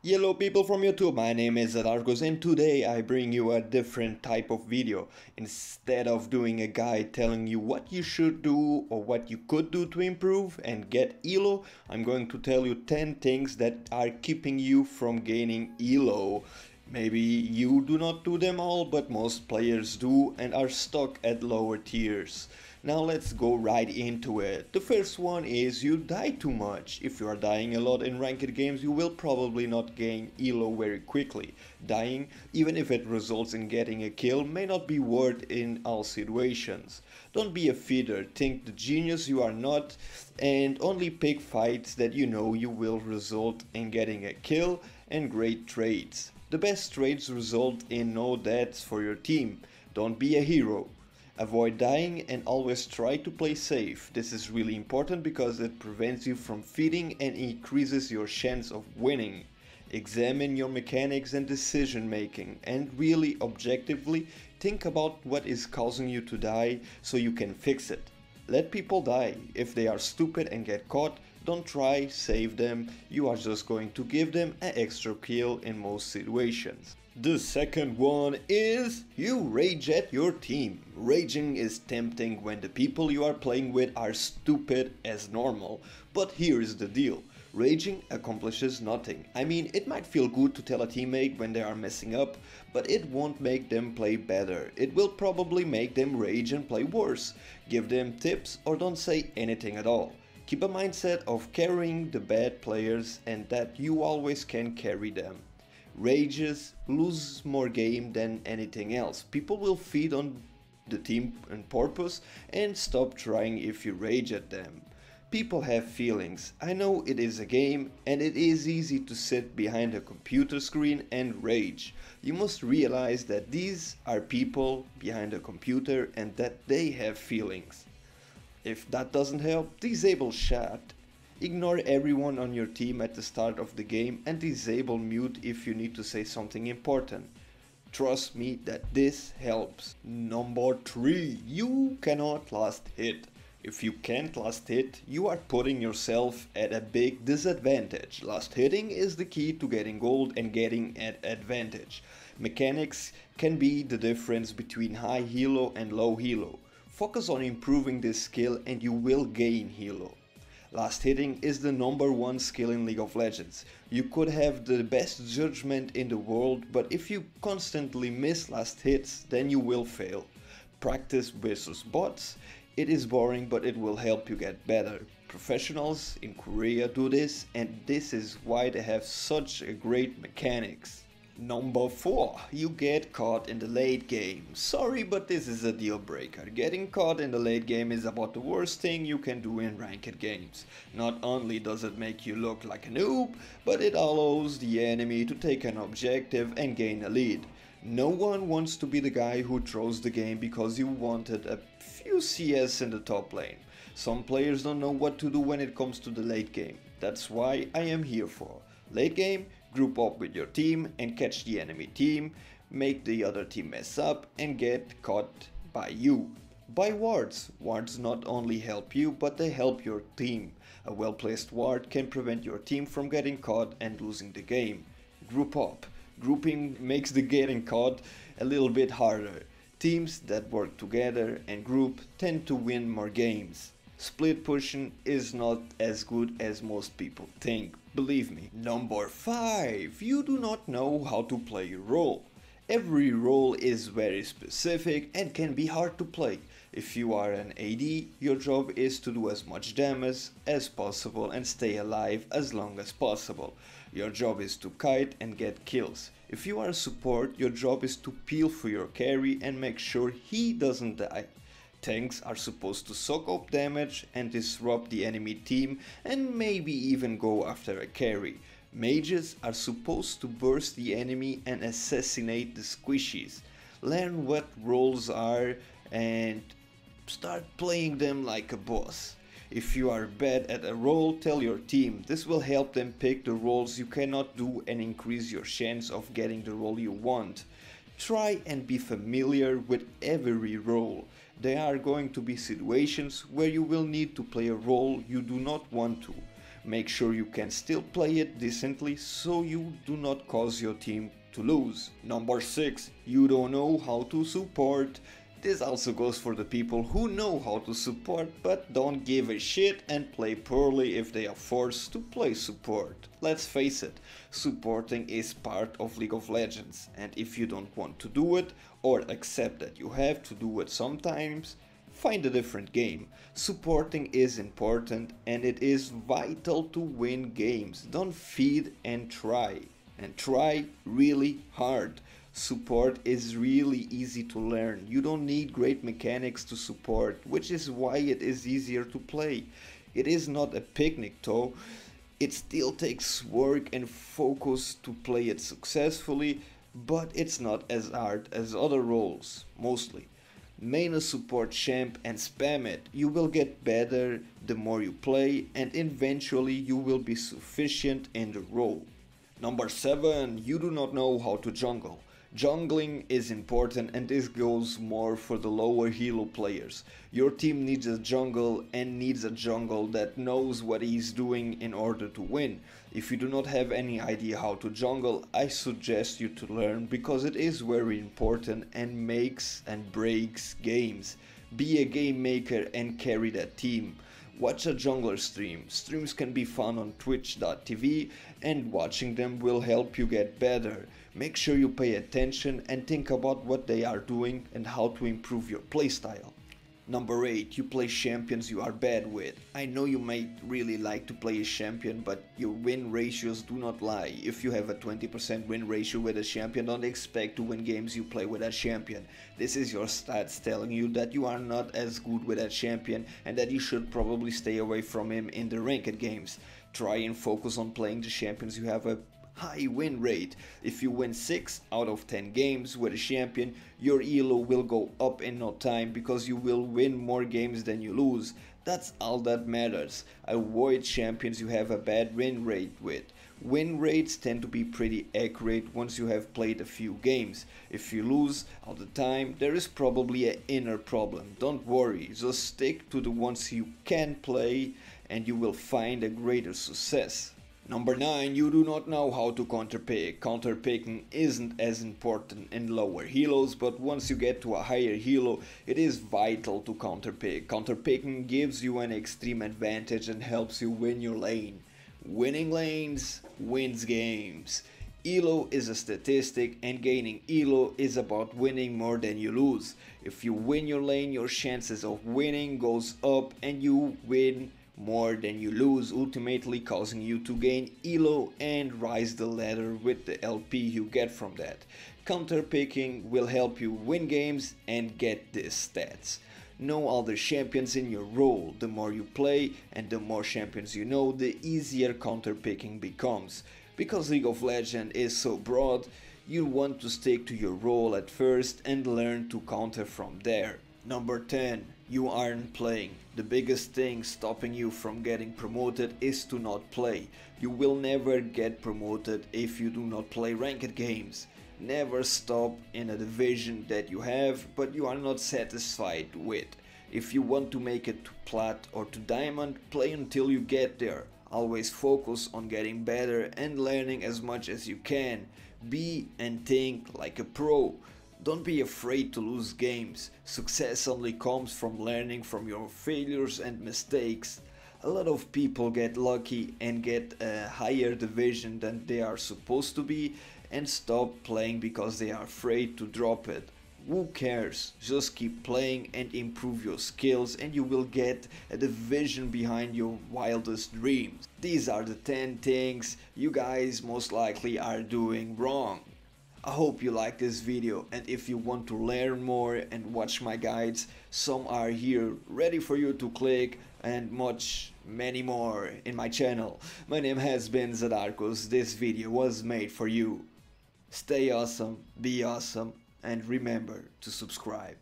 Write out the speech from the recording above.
Hello people from YouTube, my name is Adargos and today I bring you a different type of video. Instead of doing a guide telling you what you should do or what you could do to improve and get Hieallo, I'm going to tell you 10 things that are keeping you from gaining Hieallo. Maybe you do not do them all, but most players do and are stuck at lower tiers. Now let's go right into it. The first one is you die too much. If you are dying a lot in ranked games, you will probably not gain Hieallo very quickly. Dying, even if it results in getting a kill, may not be worth in all situations. Don't be a feeder, think the genius you are not, and only pick fights that you know you will result in getting a kill and great trades. The best trades result in no deaths for your team. Don't be a hero. Avoid dying and always try to play safe. This is really important because it prevents you from feeding and increases your chance of winning. Examine your mechanics and decision making and really objectively think about what is causing you to die so you can fix it. Let people die. If they are stupid and get caught, don't try save them, you are just going to give them an extra kill in most situations. The second one is you rage at your team. Raging is tempting when the people you are playing with are stupid as normal, but here is the deal. Raging accomplishes nothing. I mean, it might feel good to tell a teammate when they are messing up, but it won't make them play better. It will probably make them rage and play worse. Give them tips or don't say anything at all. Keep a mindset of carrying the bad players and that you always can carry them. Rages lose more game than anything else. People will feed on the team on purpose and stop trying if you rage at them. People have feelings. I know it is a game and it is easy to sit behind a computer screen and rage. You must realize that these are people behind a computer and that they have feelings. If that doesn't help, disable chat. Ignore everyone on your team at the start of the game and disable mute if you need to say something important. Trust me that this helps. Number 3. You cannot last hit. If you can't last hit, you are putting yourself at a big disadvantage. Last hitting is the key to getting gold and getting an advantage. Mechanics can be the difference between high Hieallo and low Hieallo. Focus on improving this skill and you will gain Hieallo. Last hitting is the #1 skill in League of Legends. You could have the best judgment in the world, but if you constantly miss last hits, then you will fail. Practice versus bots. It is boring, but it will help you get better. Professionals in Korea do this, and this is why they have such a great mechanics. Number 4. You get caught in the late game. Sorry, but this is a deal breaker. Getting caught in the late game is about the worst thing you can do in ranked games. Not only does it make you look like a noob, but it allows the enemy to take an objective and gain a lead. No one wants to be the guy who throws the game because you wanted a few CS in the top lane. Some players don't know what to do when it comes to the late game. That's why I am here for. Late game, group up with your team and catch the enemy team, make the other team mess up and get caught by you. Buy wards. Wards not only help you, but they help your team. A well-placed ward can prevent your team from getting caught and losing the game. Group up. Grouping makes the getting caught a little bit harder. Teams that work together and group tend to win more games. Split pushing is not as good as most people think, believe me. Number 5. You do not know how to play your role. Every role is very specific and can be hard to play. If you are an AD, your job is to do as much damage as possible and stay alive as long as possible. Your job is to kite and get kills. If you are a support, your job is to peel for your carry and make sure he doesn't die. Tanks are supposed to soak up damage and disrupt the enemy team and maybe even go after a carry. Mages are supposed to burst the enemy and assassinate the squishies. Learn what roles are and start playing them like a boss. If you are bad at a role, tell your team. This will help them pick the roles you cannot do and increase your chance of getting the role you want. Try and be familiar with every role. There are going to be situations where you will need to play a role you do not want to. Make sure you can still play it decently so you do not cause your team to lose. Number 6. You don't know how to support. This also goes for the people who know how to support but don't give a shit and play poorly if they are forced to play support. Let's face it, supporting is part of League of Legends, and if you don't want to do it or accept that you have to do it sometimes, find a different game. Supporting is important and it is vital to win games. Don't feed and try really hard. Support is really easy to learn. You don't need great mechanics to support, which is why it is easier to play. It is not a picnic though. It still takes work and focus to play it successfully, but it's not as hard as other roles, mostly. Main a support champ and spam it. You will get better the more you play, and eventually you will be sufficient in the role. Number 7. You do not know how to jungle. Jungling is important, and this goes more for the lower Hieallo players. Your team needs a jungle and needs a jungle that knows what he's doing in order to win. If you do not have any idea how to jungle, I suggest you to learn because it is very important and makes and breaks games. Be a game maker and carry that team. Watch a jungler stream. Streams can be fun on twitch.tv and watching them will help you get better. Make sure you pay attention and think about what they are doing and how to improve your playstyle. Number 8. You play champions you are bad with. I know you might really like to play a champion, but your win ratios do not lie. If you have a 20% win ratio with a champion, don't expect to win games you play with that champion. This is your stats telling you that you are not as good with that champion and that you should probably stay away from him in the ranked games. Try and focus on playing the champions you have a high win rate. If you win 6 out of 10 games with a champion, your elo will go up in no time because you will win more games than you lose. That's all that matters. Avoid champions you have a bad win rate with. Win rates tend to be pretty accurate once you have played a few games. If you lose all the time, there is probably an inner problem. Don't worry, just stick to the ones you can play and you will find a greater success. Number 9. You do not know how to counterpick. Counterpicking isn't as important in lower Hieallos, but once you get to a higher Hieallo, it is vital to counterpick. Counterpicking gives you an extreme advantage and helps you win your lane. Winning lanes wins games. Elo is a statistic and gaining Elo is about winning more than you lose. If you win your lane, your chances of winning goes up and you win more than you lose, ultimately causing you to gain elo and rise the ladder with the LP you get from that. Counterpicking will help you win games and get these stats. Know all the champions in your role. The more you play and the more champions you know, the easier counterpicking becomes. Because League of Legends is so broad, you want to stick to your role at first and learn to counter from there. Number 10. You aren't playing. The biggest thing stopping you from getting promoted is to not play. You will never get promoted if you do not play ranked games. Never stop in a division that you have but you are not satisfied with. If you want to make it to plat or to diamond, play until you get there. Always focus on getting better and learning as much as you can. Be and think like a pro. Don't be afraid to lose games. Success only comes from learning from your failures and mistakes. A lot of people get lucky and get a higher division than they are supposed to be and stop playing because they are afraid to drop it. Who cares? Just keep playing and improve your skills and you will get a division behind your wildest dreams. These are the 10 things you guys most likely are doing wrong. I hope you like this video, and if you want to learn more and watch my guides, some are here ready for you to click, and many more in my channel. My name has been Zadarkos. This video was made for you. Stay awesome, be awesome, and remember to subscribe.